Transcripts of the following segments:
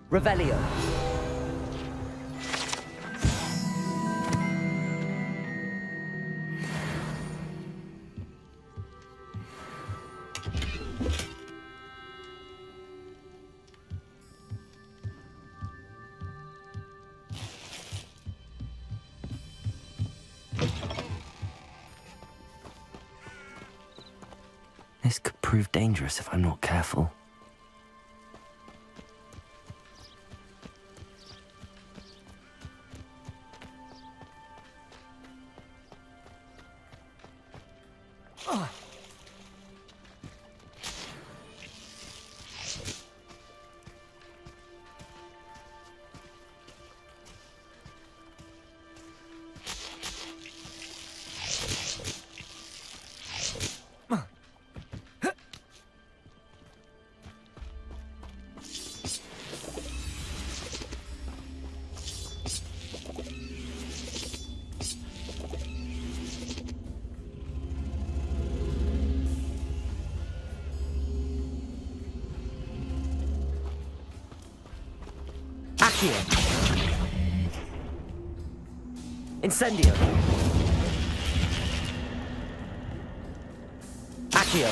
Revelio. This could prove dangerous if I'm not careful. Incendio. Accio.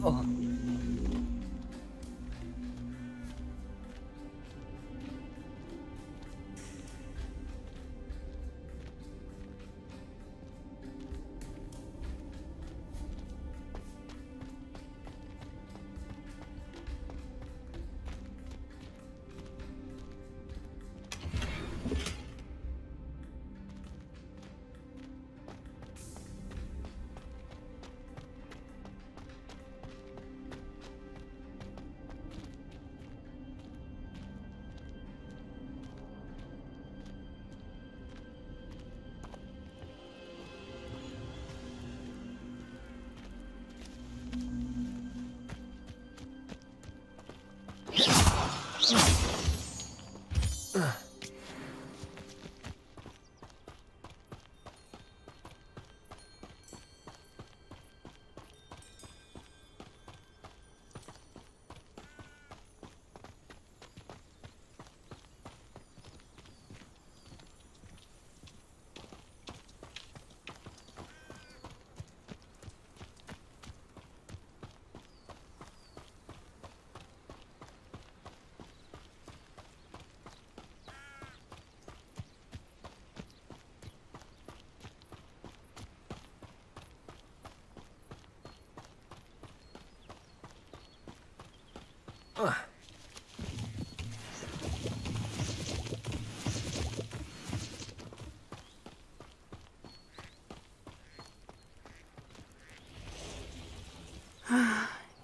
Oh.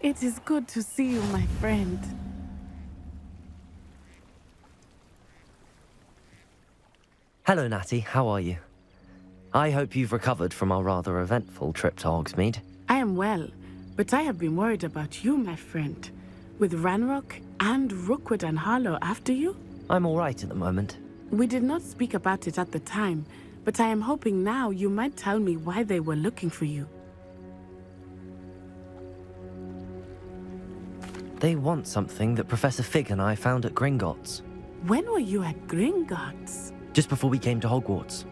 It is good to see you, my friend. Hello, Natty. How are you? I hope you've recovered from our rather eventful trip to Hogsmeade. I am well, but I have been worried about you, my friend. With Ranrock and Rookwood and Harlow after you? I'm all right at the moment. We did not speak about it at the time, but I am hoping now you might tell me why they were looking for you. They want something that Professor Fig and I found at Gringotts. When were you at Gringotts? Just before we came to Hogwarts.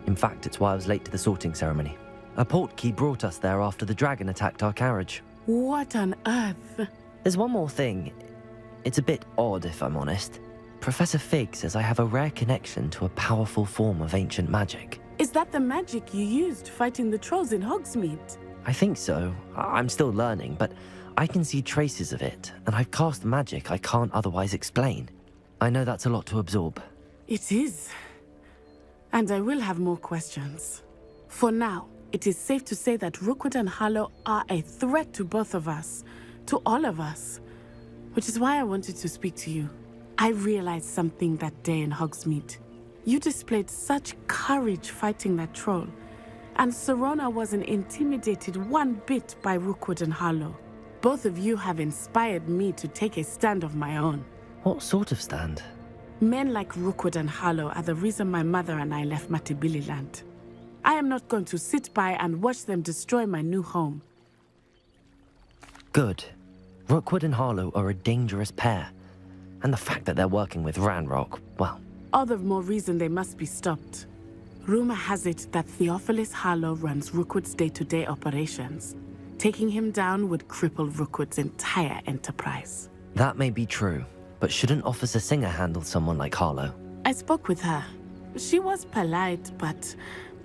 In fact, it's why I was late to the sorting ceremony. A portkey brought us there after the dragon attacked our carriage. What on earth? There's one more thing. It's a bit odd, if I'm honest. Professor Fig says I have a rare connection to a powerful form of ancient magic. Is that the magic you used fighting the trolls in Hogsmeade? I think so. I'm still learning, but I can see traces of it, and I've cast magic I can't otherwise explain. I know that's a lot to absorb. It is. And I will have more questions. For now, it is safe to say that Rookwood and Harlow are a threat to both of us, to all of us, which is why I wanted to speak to you. I realized something that day in Hogsmeade. You displayed such courage fighting that troll, and Serona wasn't intimidated one bit by Rookwood and Harlow. Both of you have inspired me to take a stand of my own. What sort of stand? Men like Rookwood and Harlow are the reason my mother and I left Matabililand. I am not going to sit by and watch them destroy my new home. Good. Rookwood and Harlow are a dangerous pair, And the fact that they're working with Ranrock, well, All the more reason they must be stopped. Rumor has it that Theophilus Harlow runs Rookwood's day-to-day operations. Taking him down would cripple Rookwood's entire enterprise. that may be true, but shouldn't Officer Singer handle someone like Harlow? I spoke with her. She was polite, but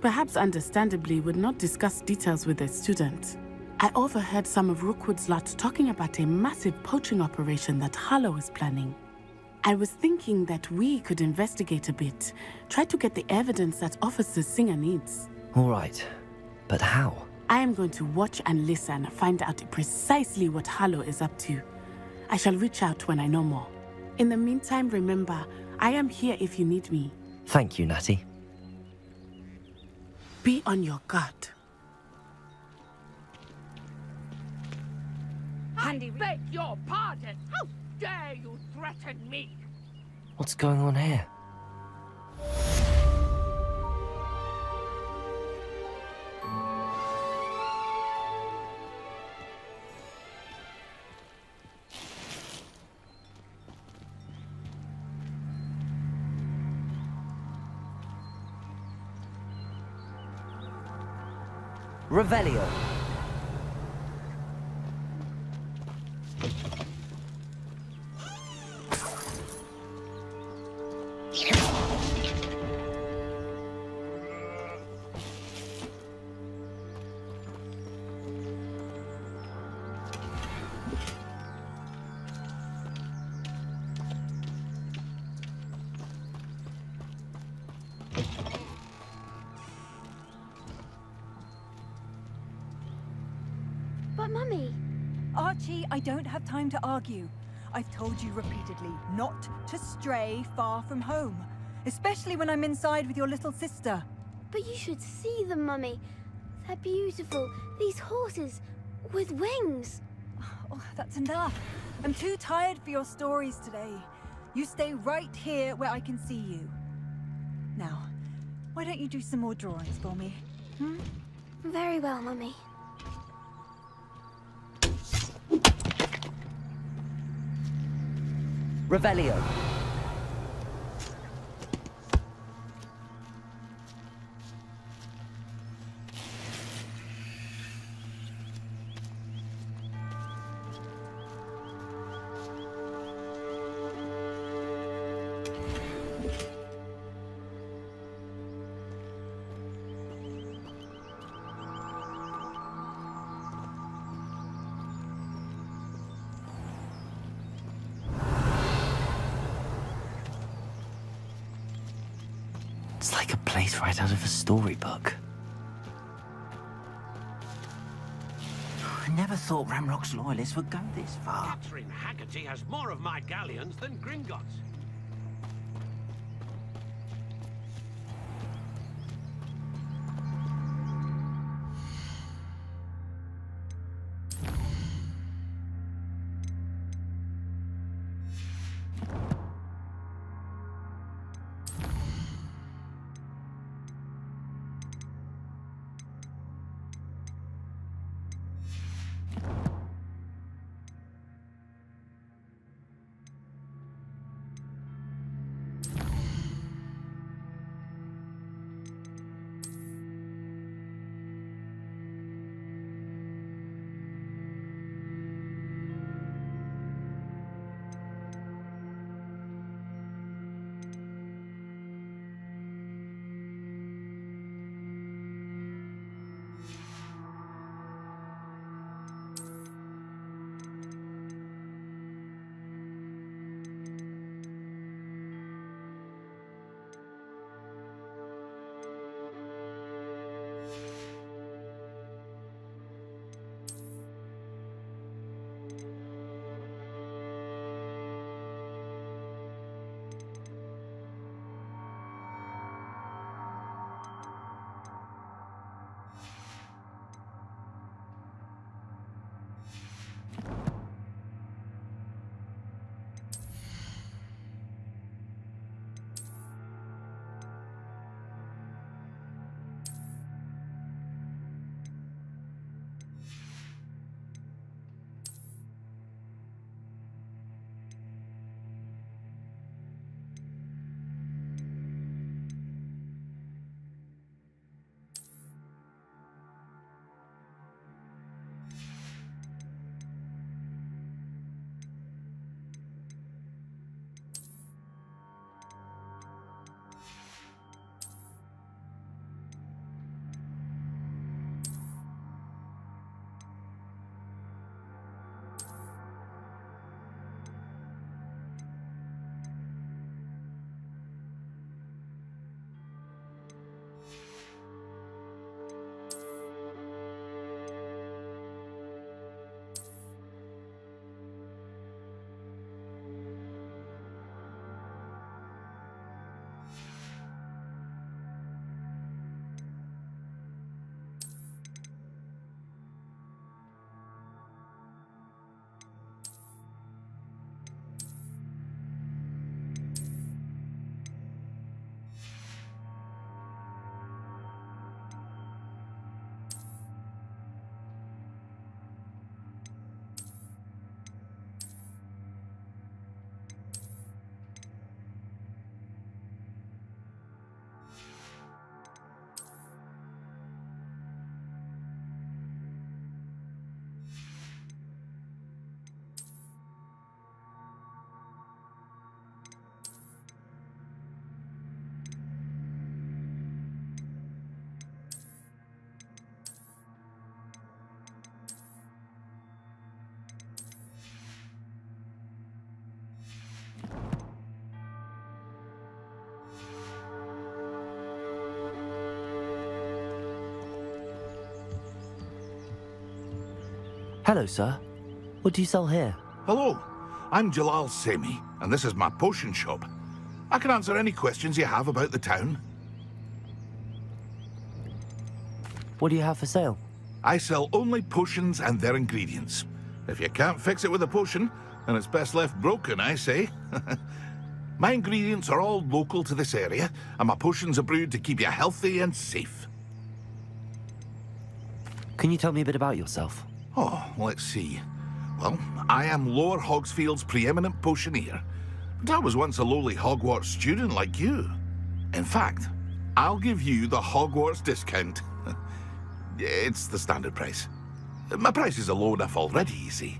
perhaps understandably would not discuss details with a student. I overheard some of Rookwood's lot talking about a massive poaching operation that Harlow is planning. I was thinking that we could investigate a bit, try to get the evidence that Officer Singer needs. All right, but how? I am going to watch and listen, find out precisely what Harlow is up to. I shall reach out when I know more. In the meantime, remember, I am here if you need me. Thank you, Natty. Be on your guard. I beg your pardon. How dare you threaten me? What's going on here? Revelio. But Mummy... Archie, I don't have time to argue. I've told you repeatedly not to stray far from home, especially when I'm inside with your little sister. But you should see them, Mummy. They're beautiful. These horses with wings. Oh, that's enough. I'm too tired for your stories today. You stay right here where I can see you. Now, why don't you do some more drawings for me? Hmm? Very well, Mummy. Revelio. It's like a place right out of a storybook. I never thought Ramrock's loyalists would go this far. Catherine Haggerty has more of my galleons than Gringotts. Hello, sir. What do you sell here? Hello, I'm Jalal Semi, and this is my potion shop. I can answer any questions you have about the town. What do you have for sale? I sell only potions and their ingredients. If you can't fix it with a potion, then it's best left broken, I say. My ingredients are all local to this area, and my potions are brewed to keep you healthy and safe. Can you tell me a bit about yourself? Oh, let's see. Well, I am Lower Hogsfield's preeminent potioneer. But I was once a lowly Hogwarts student like you. In fact, I'll give you the Hogwarts discount. It's the standard price. My prices are low enough already, you see.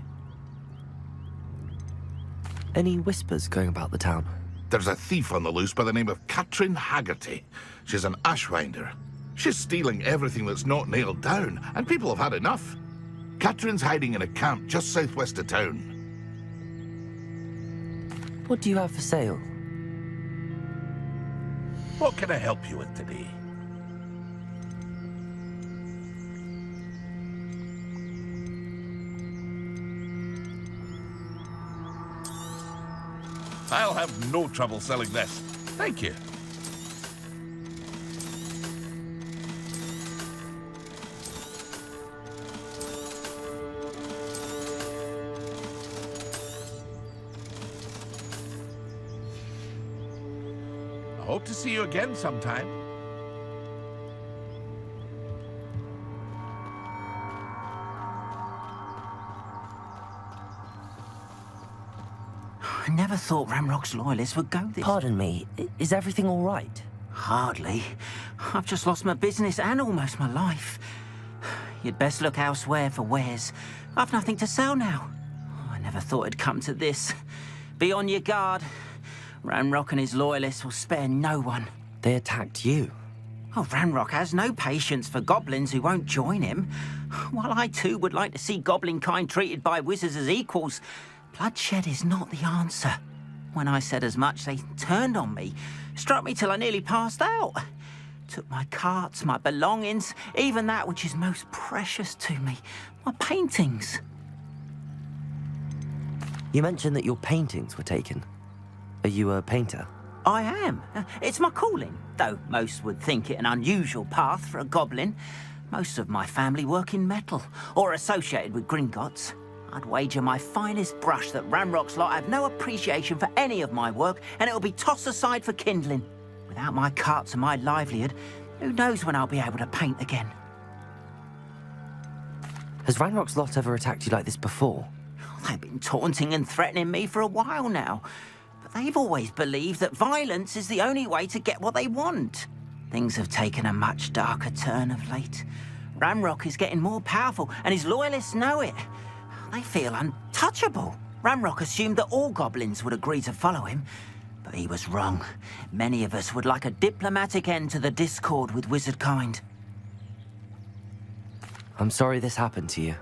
Any whispers going about the town? There's a thief on the loose by the name of Catherine Haggerty. She's an ashwinder. She's stealing everything that's not nailed down, and people have had enough. Catherine's hiding in a camp just southwest of town. What do you have for sale? What can I help you with today? I'll have no trouble selling this. Thank you. I hope to see you again sometime. I never thought Ramrock's loyalists would go this... Pardon me, is everything all right? Hardly. I've just lost my business and almost my life. You'd best look elsewhere for wares. I've nothing to sell now. I never thought it'd come to this. Be on your guard. Ramrock and his loyalists will spare no one. They attacked you. Oh, Ramrock has no patience for goblins who won't join him. While I too would like to see goblin kind treated by wizards as equals, bloodshed is not the answer. When I said as much, they turned on me, struck me till I nearly passed out. Took my carts, my belongings, even that which is most precious to me, my paintings. You mentioned that your paintings were taken. Are you a painter? I am. It's my calling, though most would think it an unusual path for a goblin. Most of my family work in metal, or associated with Gringotts. I'd wager my finest brush that Ramrock's lot have no appreciation for any of my work, and it'll be tossed aside for kindling. Without my carts and my livelihood, who knows when I'll be able to paint again? Has Ramrock's lot ever attacked you like this before? They've been taunting and threatening me for a while now. But they've always believed that violence is the only way to get what they want. Things have taken a much darker turn of late. Ramrock is getting more powerful, and his loyalists know it. They feel untouchable. Ramrock assumed that all goblins would agree to follow him, but he was wrong. Many of us would like a diplomatic end to the discord with wizard kind. I'm sorry this happened to you.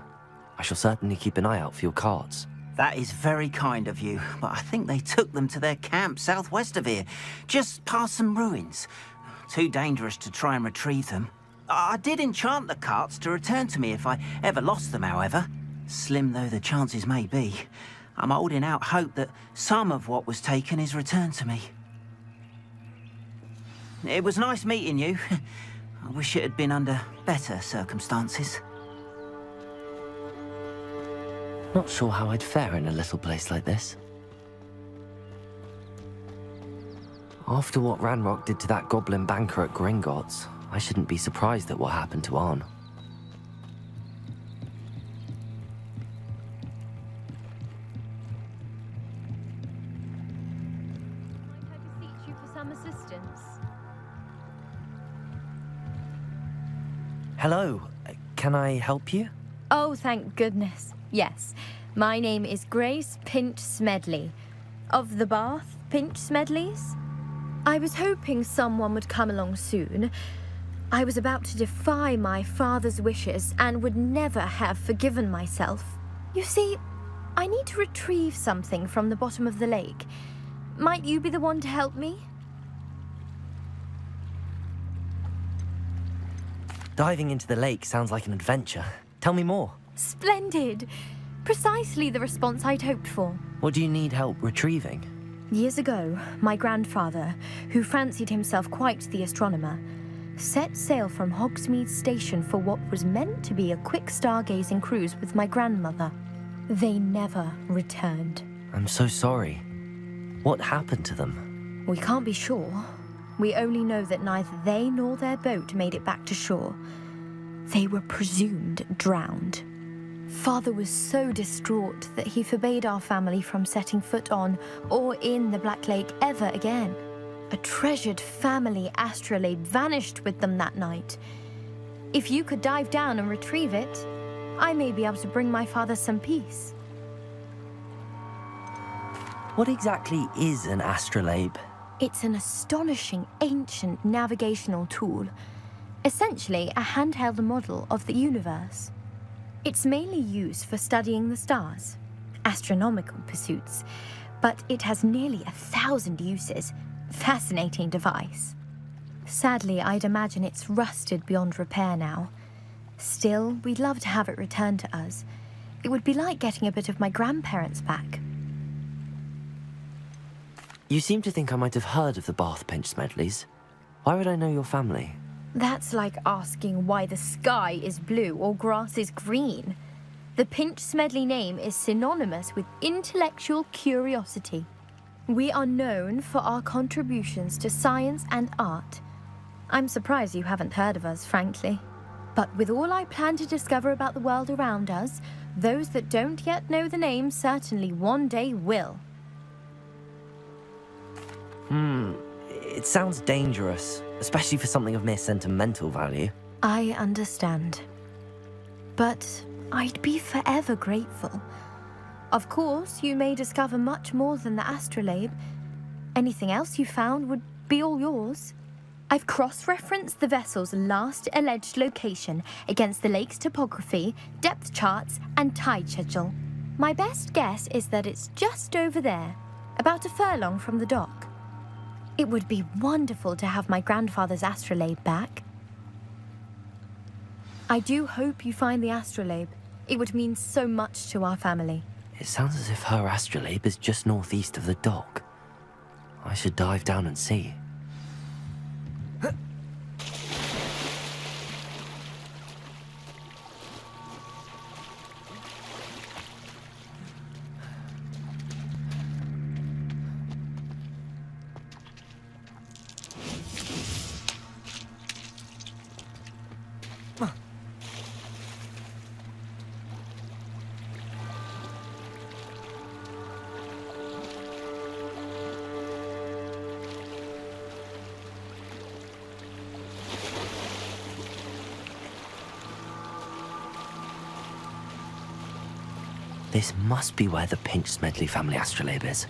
I shall certainly keep an eye out for your cards. That is very kind of you, but I think they took them to their camp southwest of here, just past some ruins. Too dangerous to try and retrieve them. I did enchant the carts to return to me if I ever lost them, however. Slim though the chances may be, I'm holding out hope that some of what was taken is returned to me. It was nice meeting you. I wish it had been under better circumstances. Not sure how I'd fare in a little place like this. After what Ranrock did to that goblin banker at Gringotts, I shouldn't be surprised at what happened to Arn. Might I beseech you for some assistance? Hello, can I help you? Oh, thank goodness. Yes. My name is Grace Pinch Smedley. Of the Bath Pinch Smedleys? I was hoping someone would come along soon. I was about to defy my father's wishes and would never have forgiven myself. You see, I need to retrieve something from the bottom of the lake. Might you be the one to help me? Diving into the lake sounds like an adventure. Tell me more. Splendid! Precisely the response I'd hoped for. What do you need help retrieving? Years ago, my grandfather, who fancied himself quite the astronomer, set sail from Hogsmeade station for what was meant to be a quick stargazing cruise with my grandmother. They never returned. I'm so sorry. What happened to them? We can't be sure. We only know that neither they nor their boat made it back to shore. They were presumed drowned. Father was so distraught that he forbade our family from setting foot on or in the Black Lake ever again. A treasured family astrolabe vanished with them that night. If you could dive down and retrieve it, I may be able to bring my father some peace. What exactly is an astrolabe? It's an astonishing ancient navigational tool, essentially a handheld model of the universe. It's mainly used for studying the stars, astronomical pursuits, but it has nearly 1,000 uses. Fascinating device. Sadly, I'd imagine it's rusted beyond repair now. Still, we'd love to have it returned to us. It would be like getting a bit of my grandparents back. You seem to think I might have heard of the Bath Pinch Smedleys. Why would I know your family? That's like asking why the sky is blue or grass is green. The Pinch Smedley name is synonymous with intellectual curiosity. We are known for our contributions to science and art. I'm surprised you haven't heard of us, frankly. But with all I plan to discover about the world around us, those that don't yet know the name certainly one day will. It sounds dangerous, especially for something of mere sentimental value. I understand. But I'd be forever grateful. Of course, you may discover much more than the astrolabe. Anything else you found would be all yours. I've cross-referenced the vessel's last alleged location against the lake's topography, depth charts, and tide schedule. My best guess is that it's just over there, about a furlong from the dock. It would be wonderful to have my grandfather's astrolabe back. I do hope you find the astrolabe. It would mean so much to our family. It sounds as if her astrolabe is just northeast of the dock. I should dive down and see. This must be where the Pinch Smedley family astrolabe is.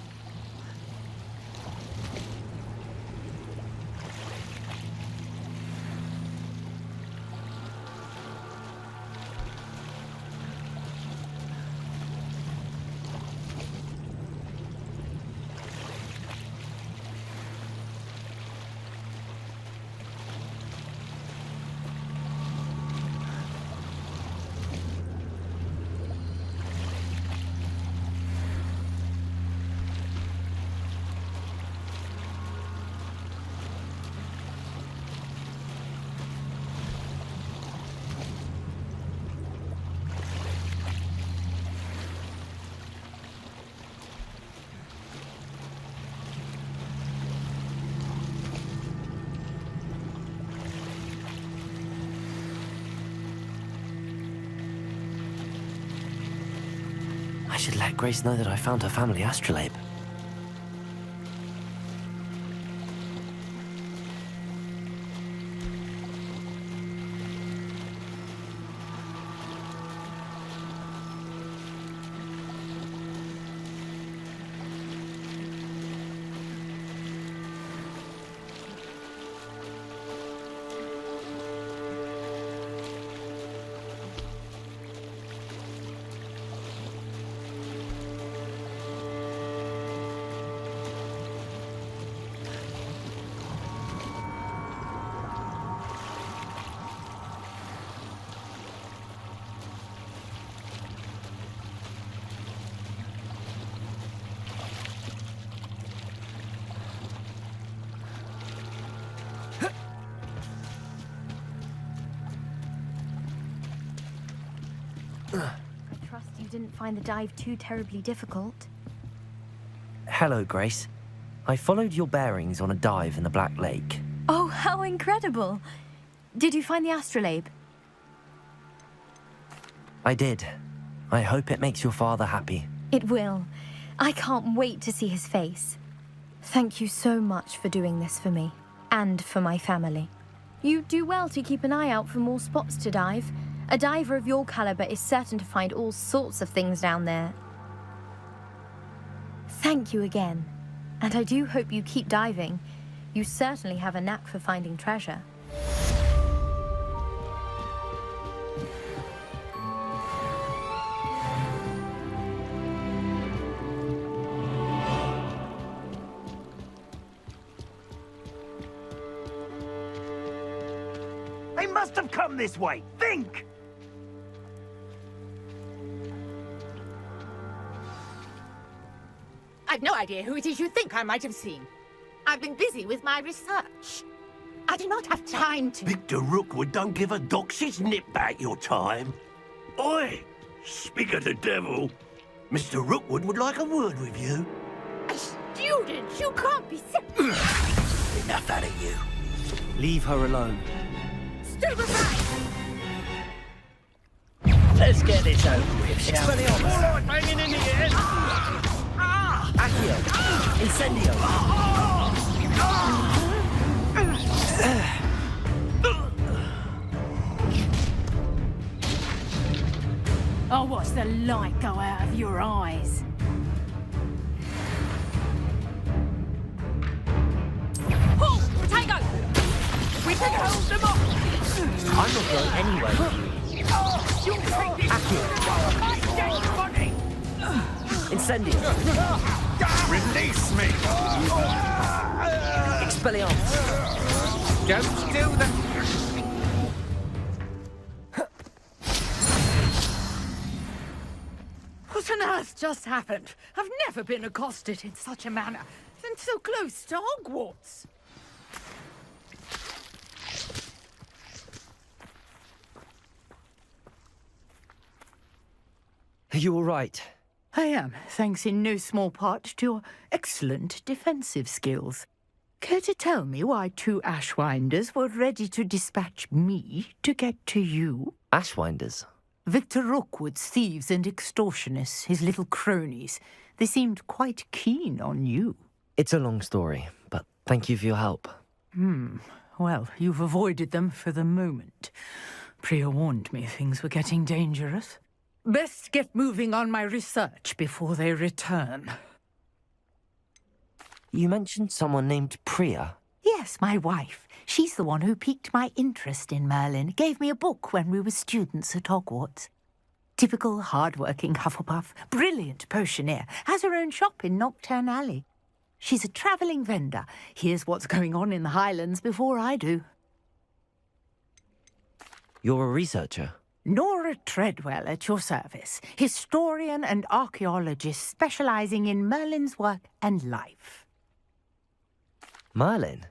I should let Grace know that I found her family astrolabe. find the dive too terribly difficult. Hello, Grace. I followed your bearings on a dive in the Black Lake. Oh, how incredible! Did you find the astrolabe? I did. I hope it makes your father happy. It will. I can't wait to see his face. Thank you so much for doing this for me, and for my family. You do well to keep an eye out for more spots to dive. A diver of your caliber is certain to find all sorts of things down there. Thank you again. And I do hope you keep diving. You certainly have a knack for finding treasure. They must have come this way. Think! I've no idea who it is you think I might have seen. I've been busy with my research. I do not have time to... Victor Rookwood don't give a doxy's nip back your time. Oi! Speak of the devil. Mr. Rookwood would like a word with you. A student? You can't be serious. Enough out of you. Leave her alone. Stupefy! Let's get this over with, shall we? All right, banging in the air. Accio! Incendio! I'll watch the light go out of your eyes. Halt! Potato! We can hold them off! I'm not going anywhere with you. You'll take this! My dead body! Incendio! Release me! Expelliarmus! Don't do that! What on earth just happened? I've never been accosted in such a manner, and so close to Hogwarts. Are you all right? I am, thanks in no small part to your excellent defensive skills. Care to tell me why 2 Ashwinders were ready to dispatch me to get to you? Ashwinders? Victor Rookwood's thieves and extortionists, his little cronies. They seemed quite keen on you. It's a long story, but thank you for your help. Well, you've avoided them for the moment. Priya warned me things were getting dangerous. Best get moving on my research before they return. You mentioned someone named Priya. Yes, my wife. She's the one who piqued my interest in Merlin. Gave me a book when we were students at Hogwarts. Typical hard-working Hufflepuff, brilliant potioneer, has her own shop in Lost Alley. She's a travelling vendor. Hears what's going on in the Highlands before I do. You're a researcher? Nora Treadwell at your service, historian and archaeologist specialising in Merlin's work and life. Merlin?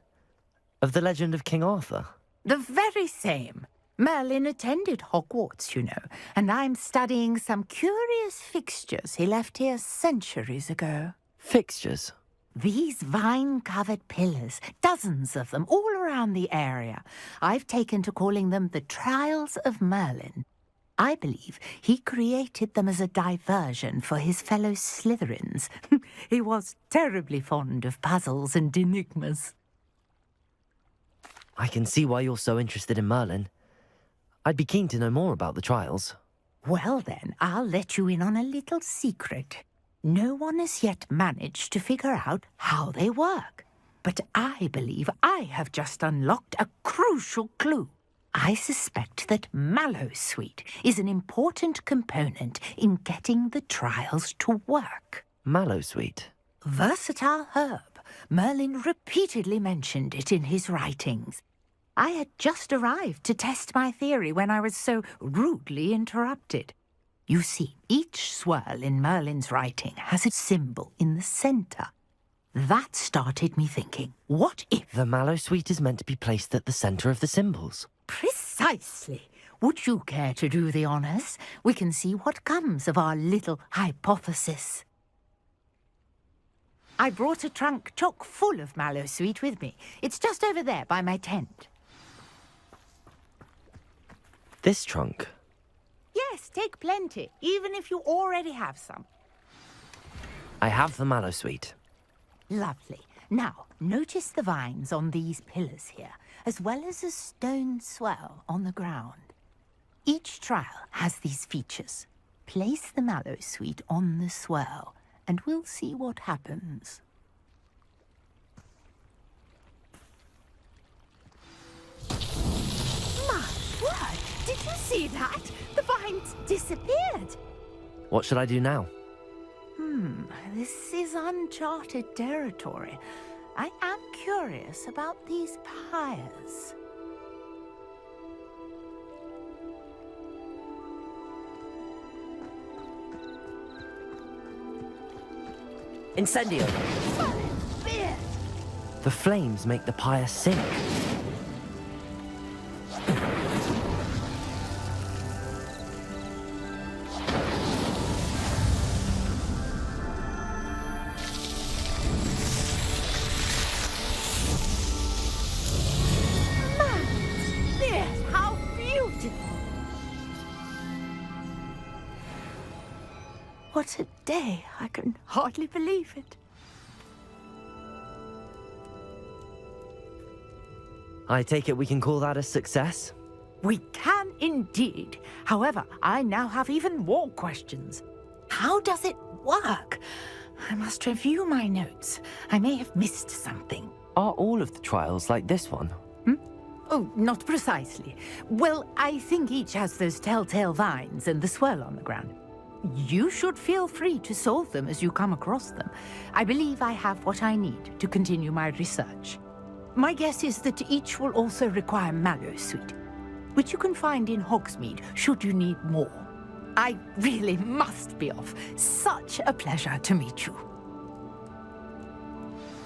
Of the legend of King Arthur? The very same. Merlin attended Hogwarts, you know, and I'm studying some curious fixtures he left here centuries ago. Fixtures? These vine-covered pillars, dozens of them, all around the area. I've taken to calling them the Trials of Merlin. I believe he created them as a diversion for his fellow Slytherins. He was terribly fond of puzzles and enigmas. I can see why you're so interested in Merlin. I'd be keen to know more about the trials. Well then, I'll let you in on a little secret. No one has yet managed to figure out how they work. But I believe I have just unlocked a crucial clue. I suspect that Mallowsweet is an important component in getting the trials to work. Mallowsweet? Versatile herb. Merlin repeatedly mentioned it in his writings. I had just arrived to test my theory when I was so rudely interrupted. You see, each swirl in Merlin's writing has a symbol in the centre. That started me thinking, what if... The Mallowsweet is meant to be placed at the centre of the symbols. Precisely. Would you care to do the honors? We can see what comes of our little hypothesis. I brought a trunk chock full of mallow sweet with me. It's just over there by my tent. This trunk? Yes, take plenty, even if you already have some. I have the mallow sweet. Lovely. Now, notice the vines on these pillars here, as well as a stone swell on the ground. Each trial has these features. Place the mallow sweet on the swell, and we'll see what happens. My word! Did you see that? The vines disappeared. What should I do now? This is uncharted territory. I am curious about these pyres. Incendio! The flames make the pyre sink. How beautiful! What a day! I can hardly believe it. I take it we can call that a success? We can indeed. However, I now have even more questions. How does it work? I must review my notes. I may have missed something. Are all of the trials like this one? Oh, not precisely. Well, I think each has those telltale vines and the swirl on the ground. You should feel free to solve them as you come across them. I believe I have what I need to continue my research. My guess is that each will also require mallow sweet, which you can find in Hogsmeade should you need more. I really must be off. Such a pleasure to meet you.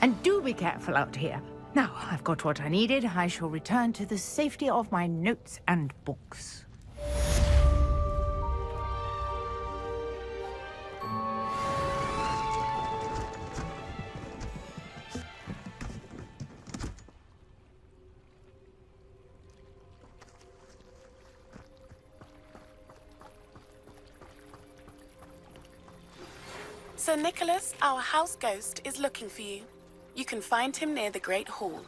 And do be careful out here. Now, I've got what I needed. I shall return to the safety of my notes and books. Sir Nicholas, our house ghost, is looking for you. You can find him near the Great Hall.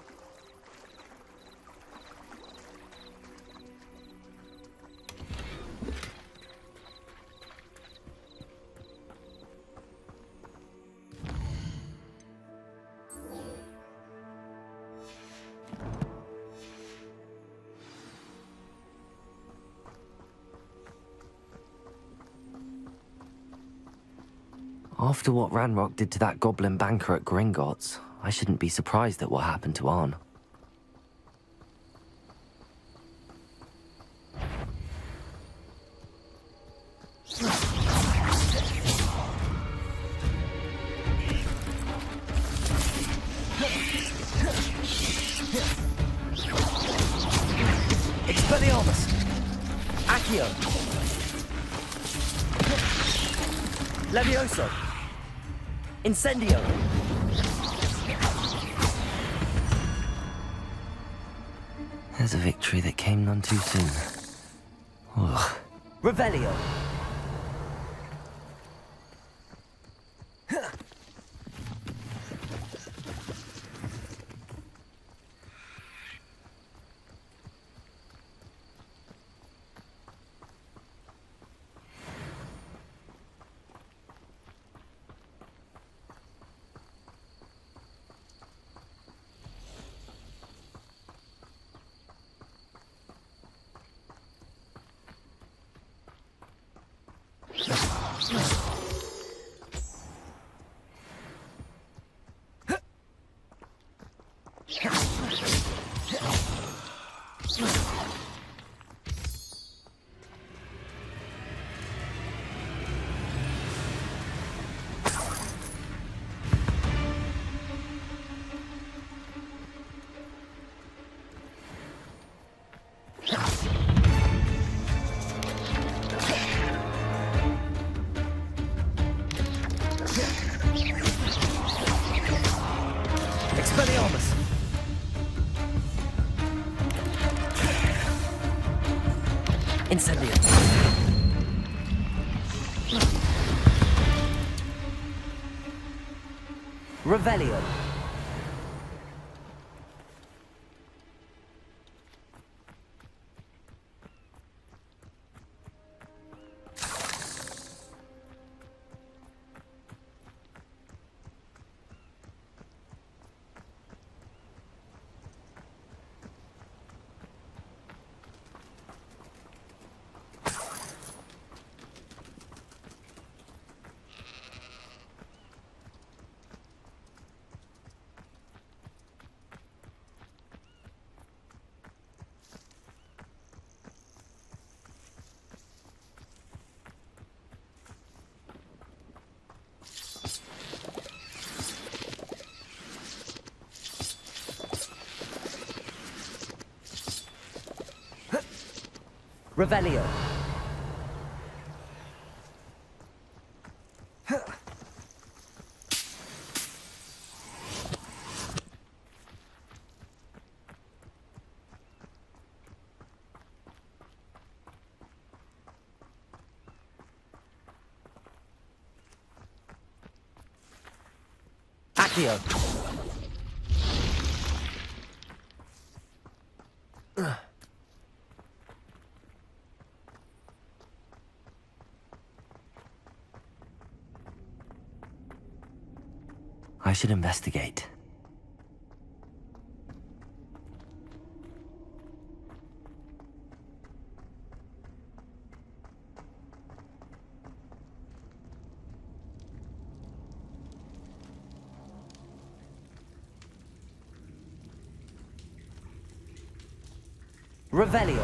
After what Ranrock did to that goblin banker at Gringotts, I shouldn't be surprised at what happened to Arn. Expelliarmus! Accio! Levioso! Incendio! There's a victory that came none too soon. Ugh. Revelio! Expelliarmus! Incendio! Revelio! Revelio. Accio. I should investigate. Revelio.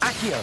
Accio.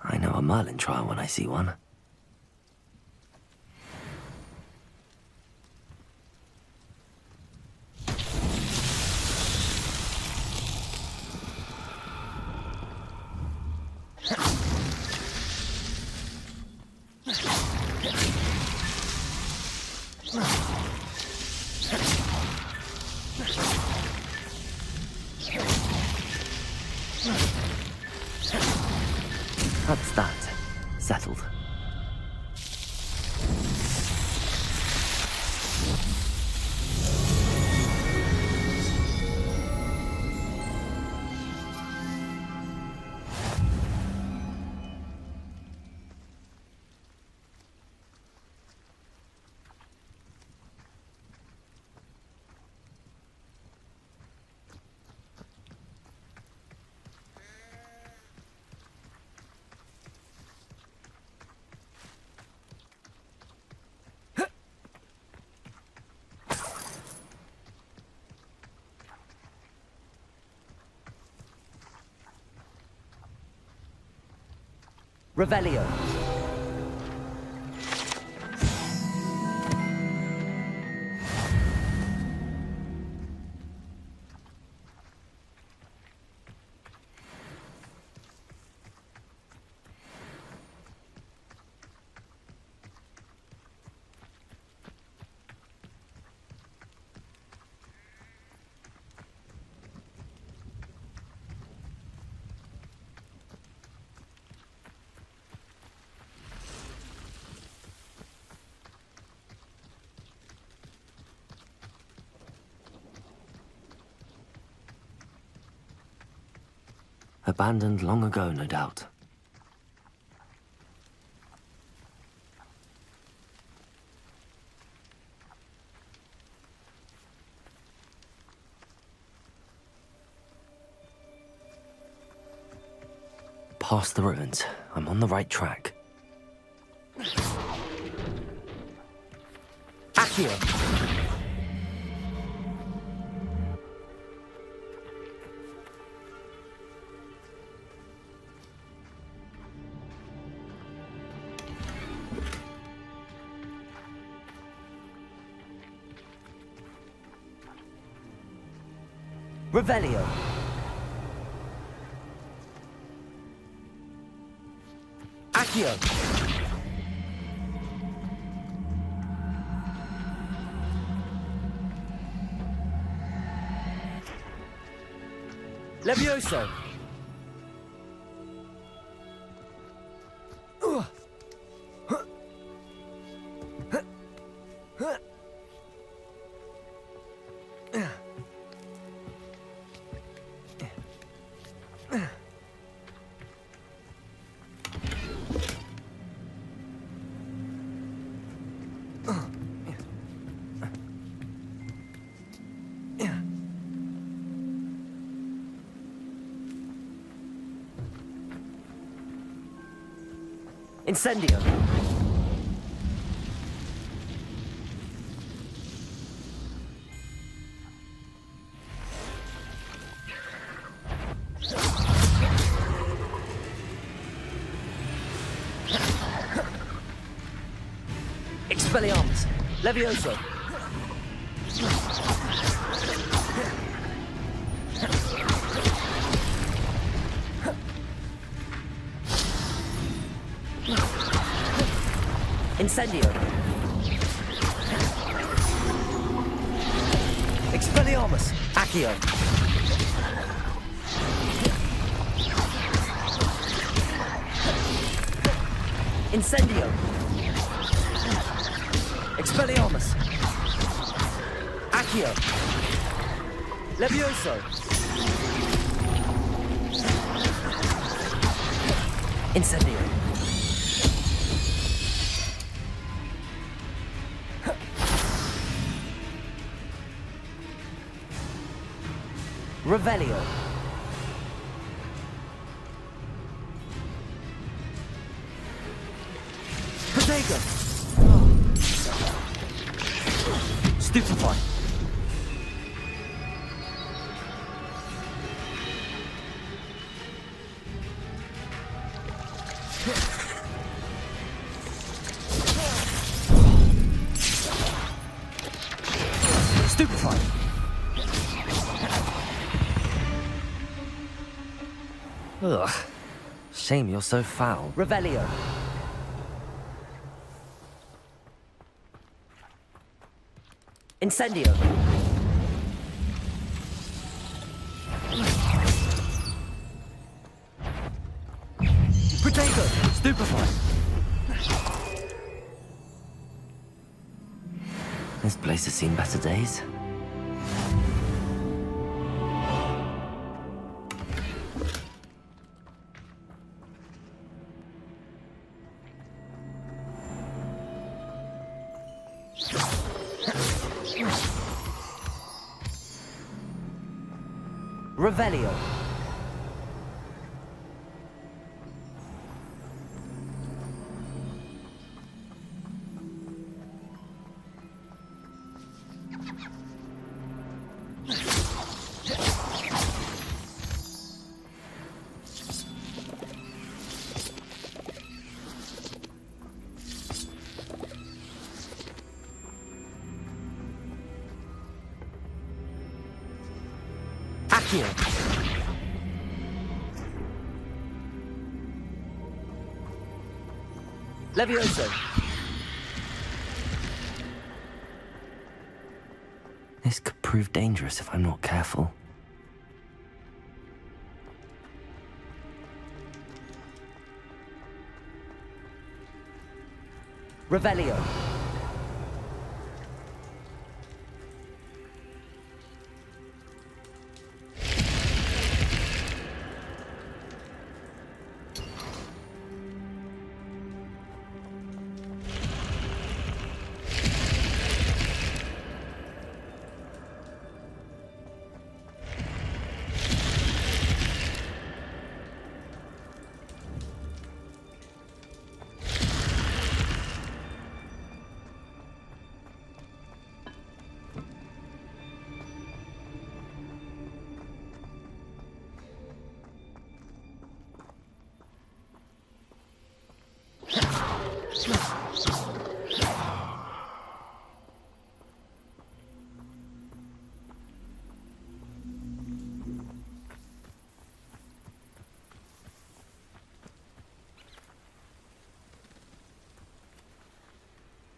I know a Merlin trial when I see one. That's that. Settled. Revelio. Abandoned long ago, no doubt. Past the ruins. I'm on the right track. Accio! Revelio. Accio. Levioso. Incendio. Expelliarmus. Levioso. Incendio. Expelliarmus. Accio. Incendio. Expelliarmus. Accio. Levioso. Incendio. Revelio. Protego. Stupefy. Stupefy. Ugh. Shame you're so foul. Revelio. Incendio. Protego. Stupefy. This place has seen better days. Revelio. Accio. Levioso. This could prove dangerous if I'm not careful. Revelio.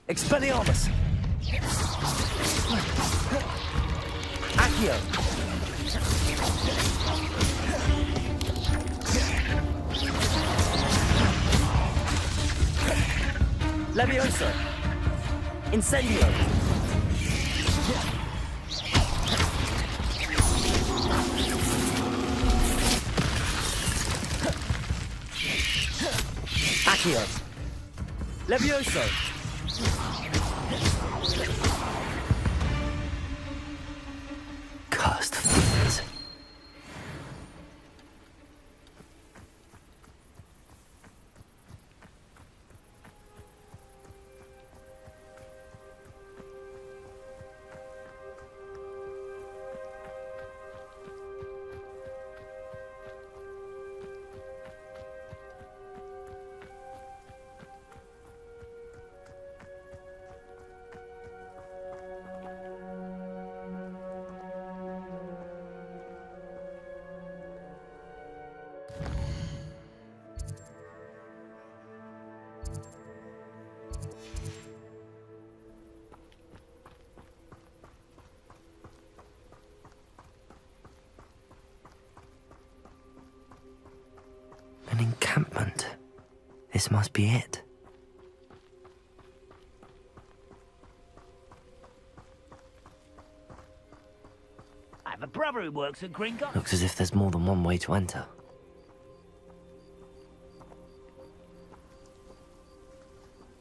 Expelliarmus! Accio! Levioso! Incendio! Accio! Levioso! Cursed fiends. An encampment. This must be it. I have a brother who works at Gringotts. Looks as if there's more than one way to enter.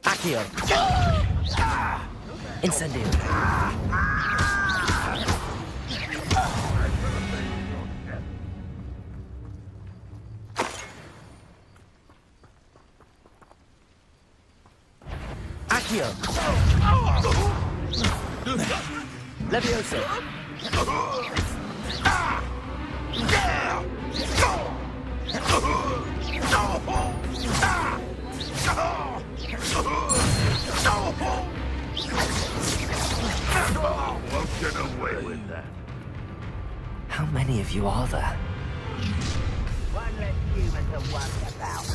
Accio! Incendio! Accio! Levioso! Won't get away with that. How many of you are there? One less human to worry about.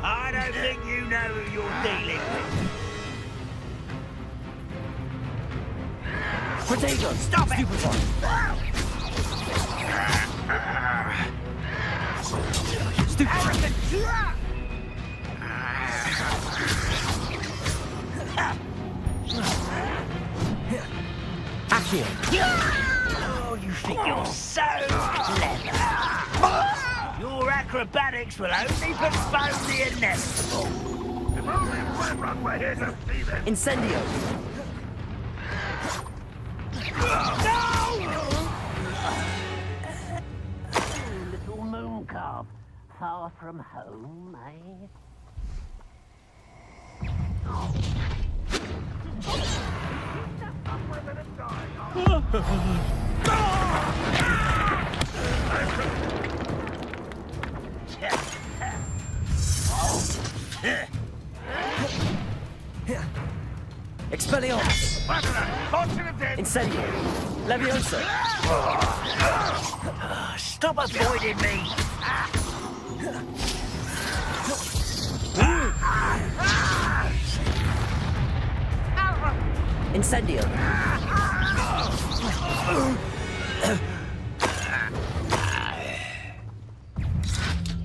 I don't think you know who you're dealing with. Protego! Stop it! Stupefy! Accio! Oh, you think you're so clever. Your acrobatics will only postpone the inevitable. If only everyone were here to see this. Incendio! Little moon calf, far from home, eh? Expelliarmus! Incendio! Levioso! Stop avoiding me! Incendio!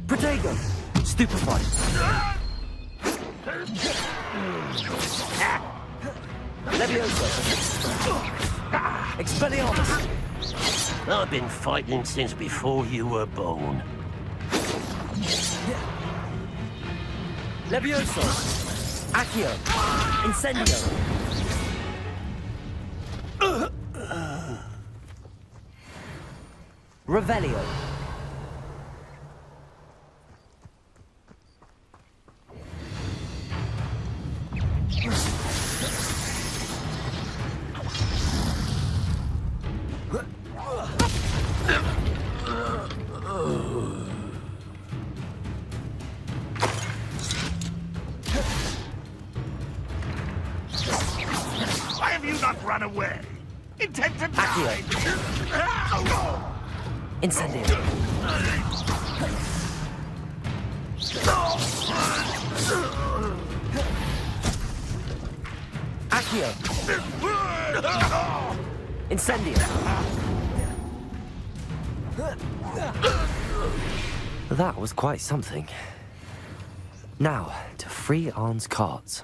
Protego! Stupefy! Levioso! Expelliarmus! I've been fighting since before you were born. Levioso! Accio! Incendio! Revelio! Why have you not run away? Intent to die! Incendio. Accio. Incendio. That was quite something. Now, to free Arn's cards.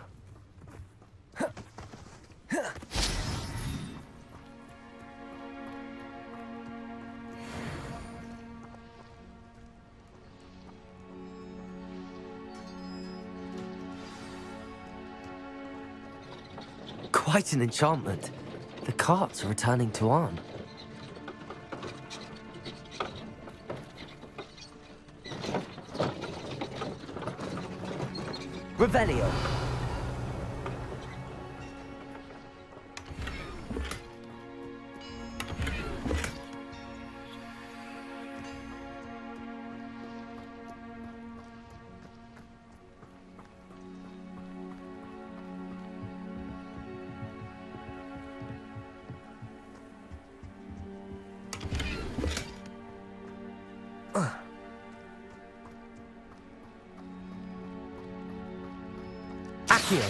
Quite an enchantment. The carts are returning to Arn. Revelio. Accio.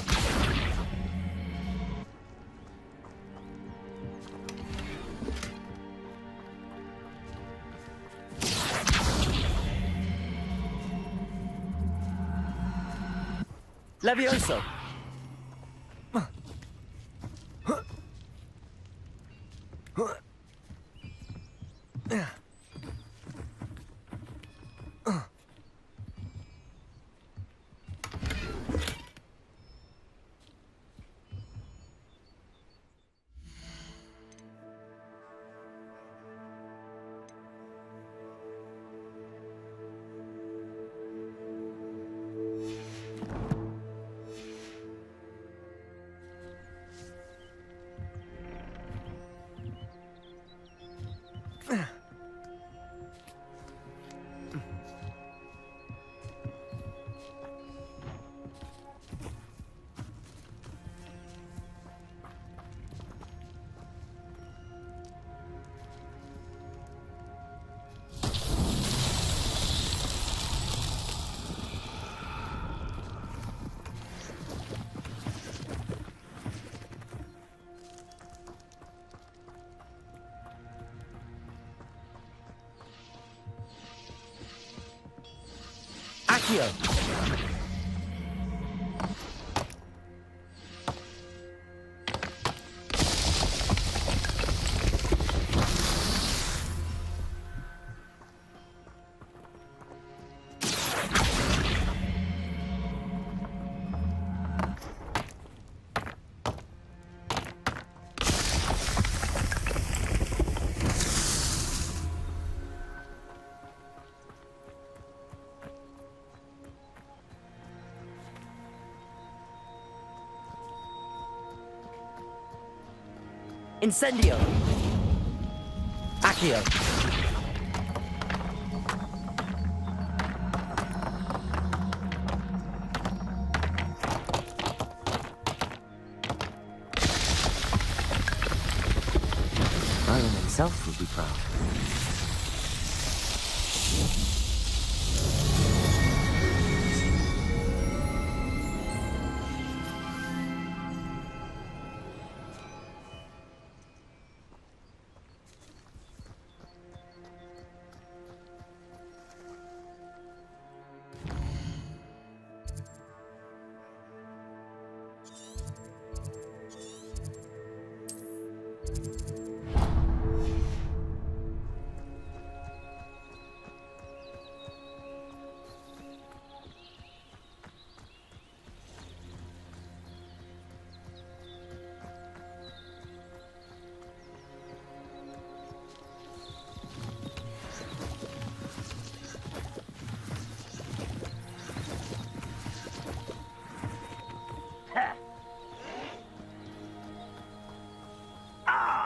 Levioso. Accio. Incendio. Accio. Merlin himself would be proud.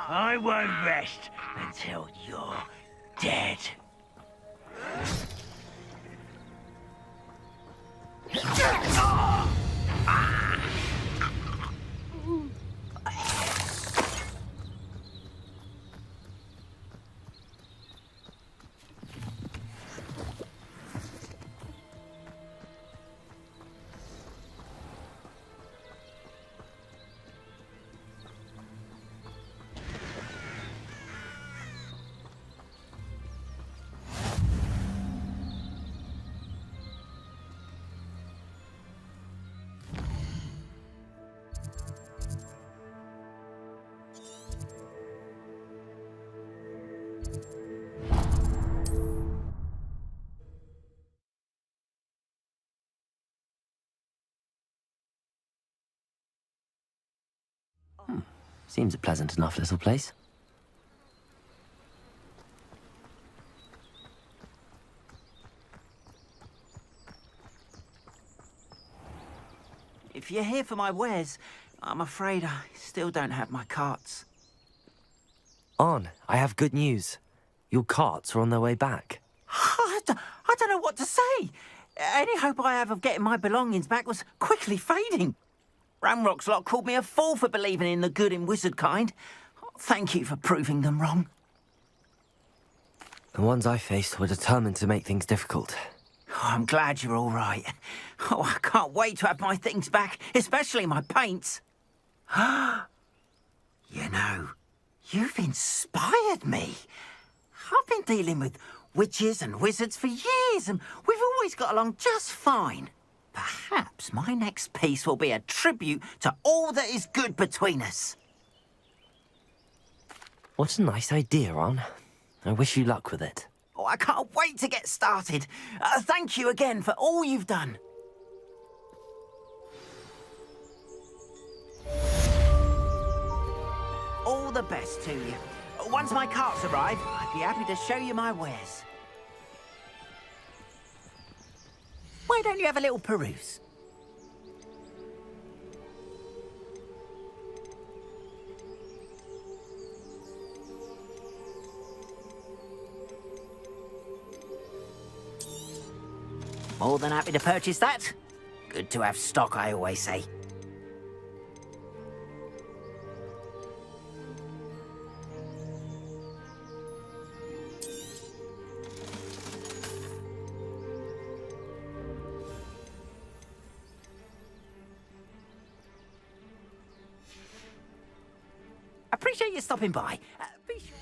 I won't rest until you're dead. Seems a pleasant enough little place. If you're here for my wares, I'm afraid I still don't have my carts. On, I have good news. Your carts are on their way back. I don't know what to say. Any hope I have of getting my belongings back was quickly fading. Ramrock's lot called me a fool for believing in the good in wizard kind. Thank you for proving them wrong. The ones I faced were determined to make things difficult. Oh, I'm glad you're all right. Oh, I can't wait to have my things back, especially my paints. You know, you've inspired me. I've been dealing with witches and wizards for years, and we've always got along just fine. Perhaps my next piece will be a tribute to all that is good between us. What a nice idea, On. I wish you luck with it. Oh, I can't wait to get started. Thank you again for all you've done. All the best to you. Once my carts arrive, I'd be happy to show you my wares. Why don't you have a little peruse? More than happy to purchase that. Good to have stock, I always say. Appreciate you stopping by. Be sure.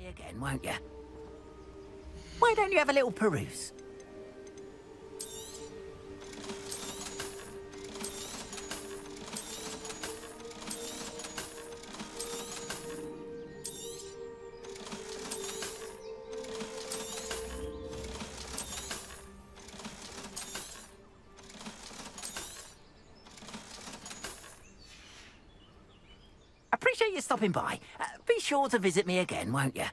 Again, won't you? Why don't you have a little peruse? Appreciate you stopping by. Be sure to visit me again, won't you?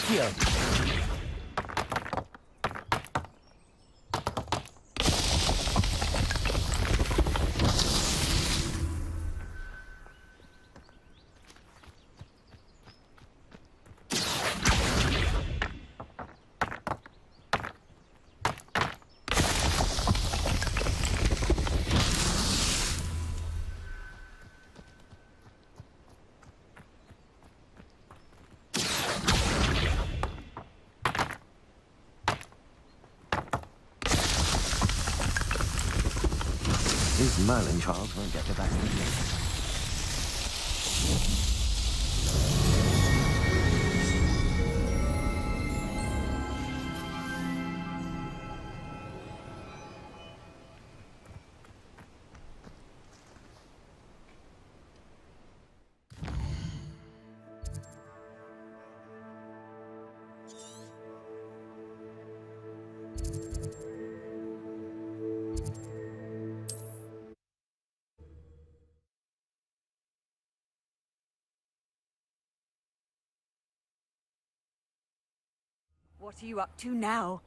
Accio. These Merlin trials won't get the best of me. What are you up to now?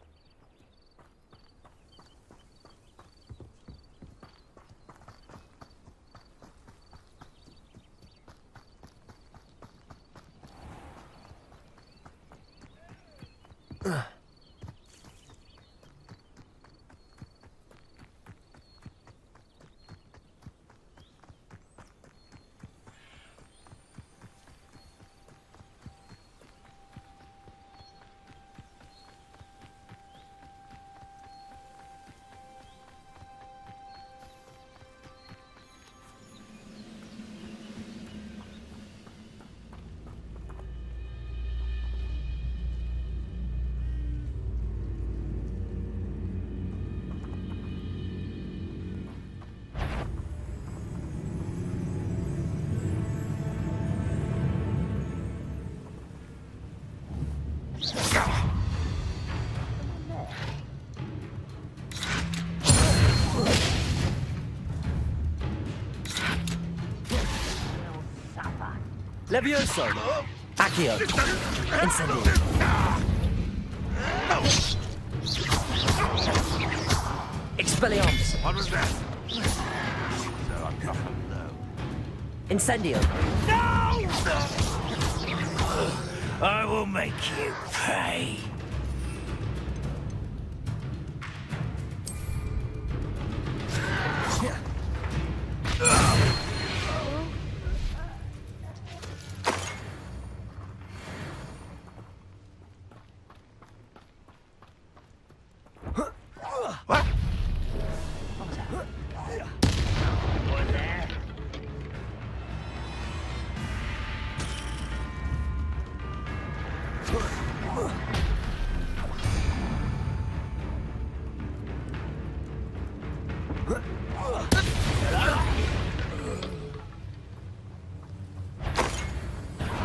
Levioso! Accio! Incendio! Expelliarmus! What was that? So I'm coming low. Incendio! No! I will make you pay.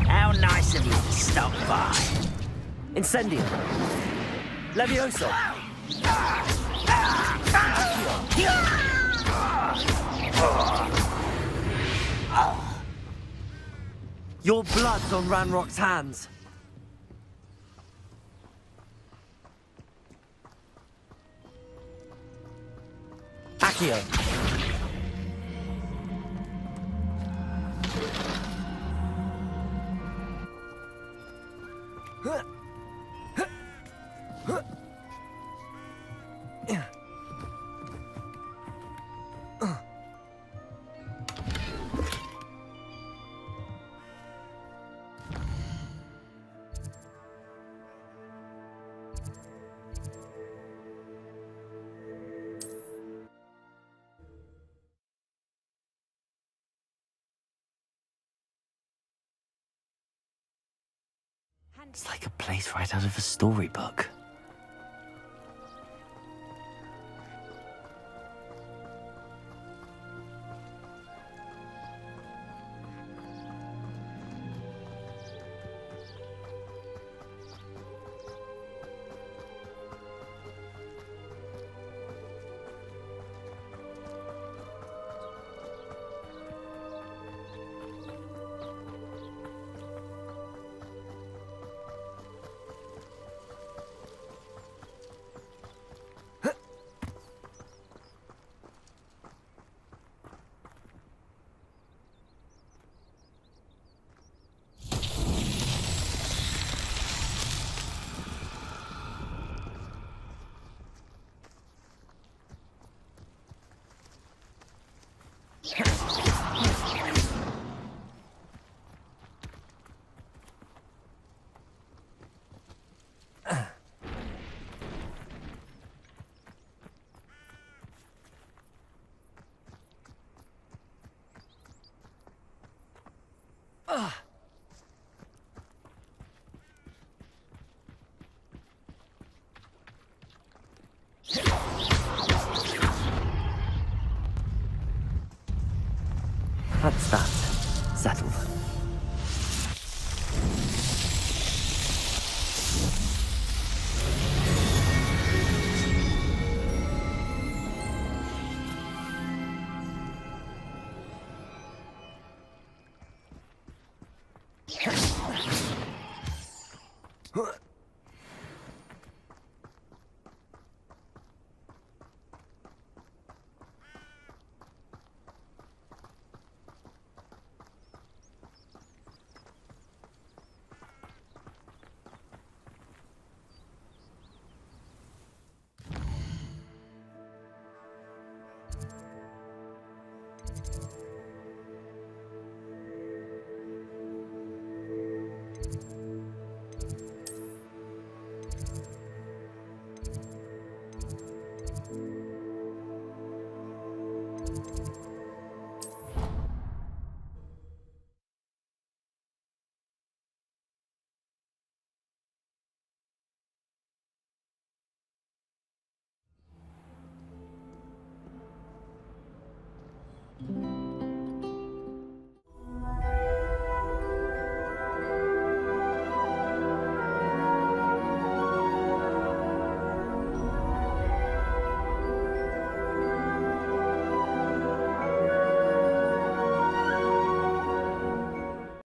How nice of you to stop by. Incendio! Levioso! Your blood's on Ranrock's hands. Accio! It's like a place right out of a storybook. That's that. Settled.